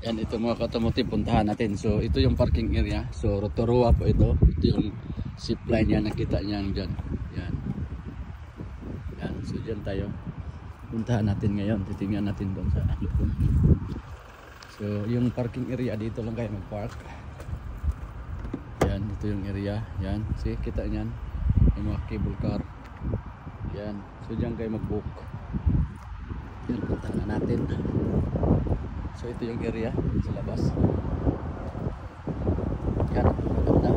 Yan, ito mga katamote, puntahan natin. So ito yung parking area. So Rotorua po ito. Ito yung zipline yan, nakita niyan dyan. Yan. Yan, so dyan tayo. Puntahan natin ngayon. Titingnan natin doon sa loob. So yung parking area, dito lang kayo mag-park. Yan, ito yung area. Yan, see, kita niyan. Yung mga cable car. Yan, so dyan kayo mag-book. Yan, puntahan natin. So ito yung area sa labas. Yan, maganda.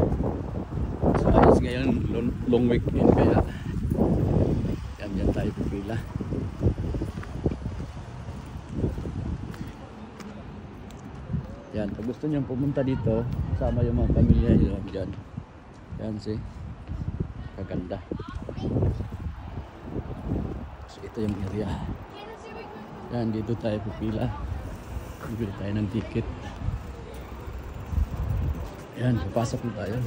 So ayos ngayon, long weekend kaya yan, dyan tayo pipila. Yan, pag gusto nyo pumunta dito, sama yung mga pamilya nyo dyan. Yan, see, kaganda. So ito yung area. Yan, dito tayo pipila. Bibili tayo ng ticket. Yan, papasok na tayo.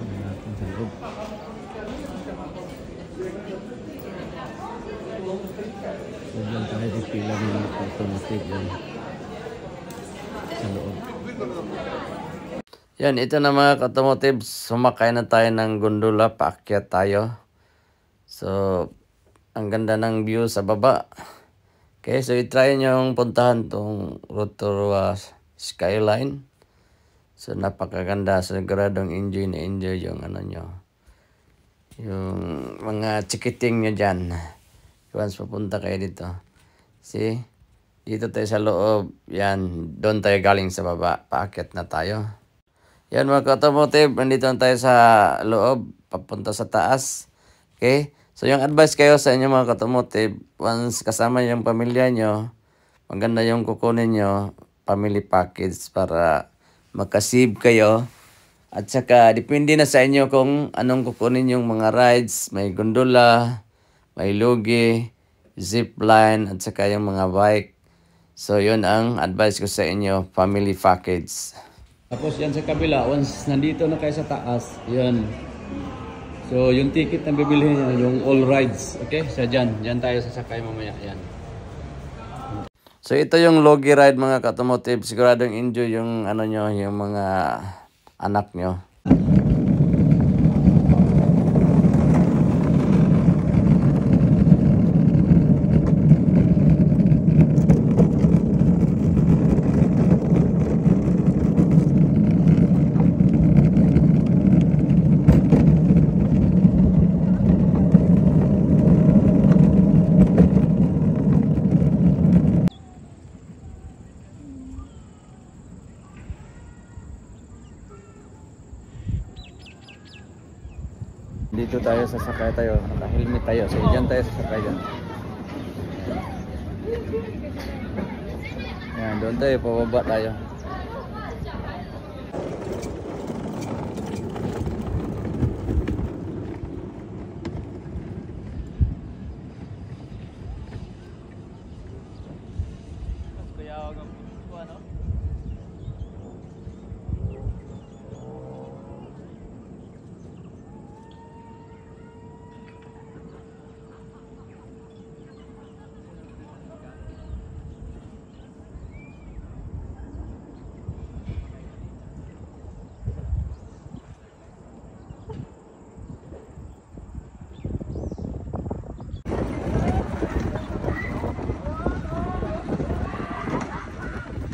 Yan natin sa loob. So dyan tayo pipila ng mga automotive yan sa loob. Yan, ito na mga automotive. Sumakay na tayo ng gondola. Paakyat tayo. So ang ganda ng view sa baba. Okay, so i-try nyo yung puntahan tong Rotorua skyline. So napakaganda. Siguradong enjoy na enjoy yung ano nyo. Yung mga chikiting nyo dyan. Once papunta kayo dito. See? Dito tayo sa loob. Yan. Doon tayo galing sa baba. Paakyat na tayo. Yan mga automotive. Nandito na tayo sa loob. Papunta sa taas. Okay? So yung advice kayo sa inyo mga automotive, once kasama yung pamilya nyo, maganda yung kukunin nyo, family package para makasave kayo. At saka depende na sa inyo kung anong kukunin yung mga rides, may gondola, may lugi, zipline, at saka yung mga bike. So yun ang advice ko sa inyo, family package. Tapos yan sa kabila, once nandito na kayo sa taas, yun. So, yung ticket na bibilihin nyo, yung all rides. Okay? So, dyan tayo sasakay mamaya. Yan. So, ito yung logi ride mga automotive. Siguradong enjoy yung ano nyo, yung mga anak nyo. Dito tayo sasakay tayo, naka-helmet tayo. So dyan tayo sasakay dyan. Yan, doon tayo, pababa tayo.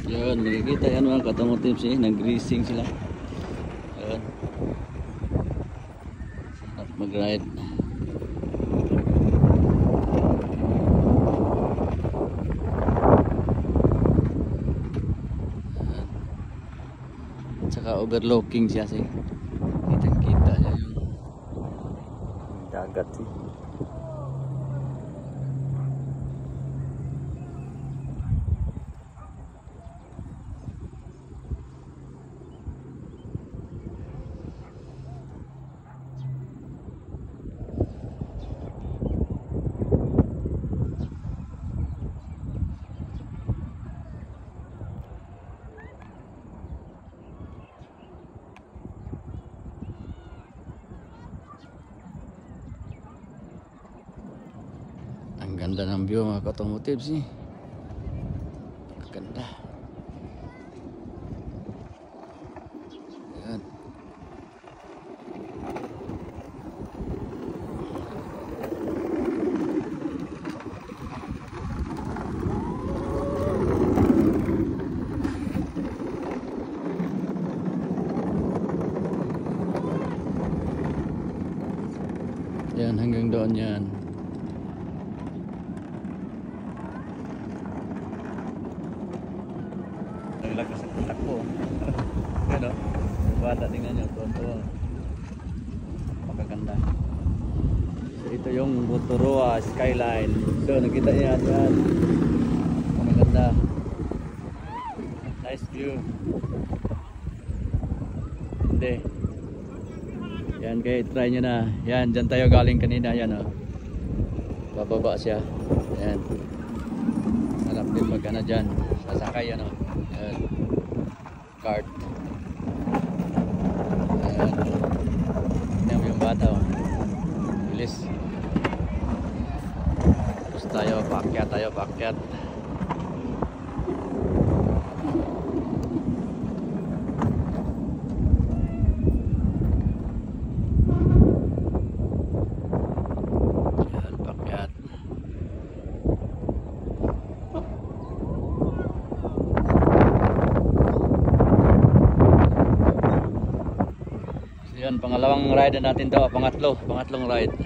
Yun, nakikita yan mga automotive siya, nag-greasing sila. Yun. At mag-ride. At saka overlooking siya siya. Kita-kita niya yung dagat siya. Ganda ng view mga ka-automotives eh. Ganda. Ayan. Yan, hanggang doon yan. Naglakas sa takbo. Ano? Bata, tingnan nyo. Tuwan-tuwa. Magaganda. So, ito yung Rotorua skyline. So, nakita niya yan. Magaganda. Nice view. Hindi. Yan, kaya try nyo na. Yan, dyan tayo galing kanina. Yan, oh. Bababa siya. Yan. Harap din pag ano dyan. Sasakay, yan, oh. Yan. Cart. Yan. Tignan mo yung bata, oh. Bilis. Tapos tayo, paakyat. Yan, pangalawang ride natin to, pangatlong ride.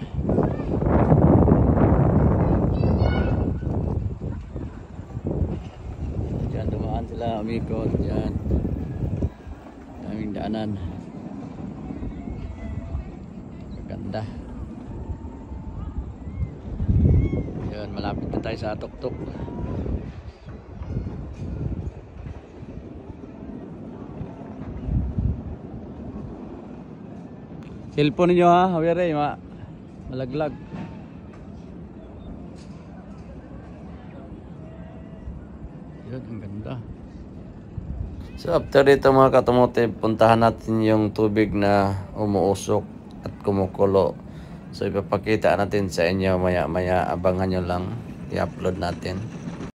Diyan dumaan sila, umikot, diyan. Daming daanan. Maganda. Yan, malapit na tayo sa tuktok. Cellphone niyo ha, hawere, malaglag. Yan, ang ganda. So after dito mga ka-automotive, puntahan natin yung tubig na umuusok at kumukulo. So ipapakita natin sa inyo maya-maya, abangan nyo lang, i-upload natin.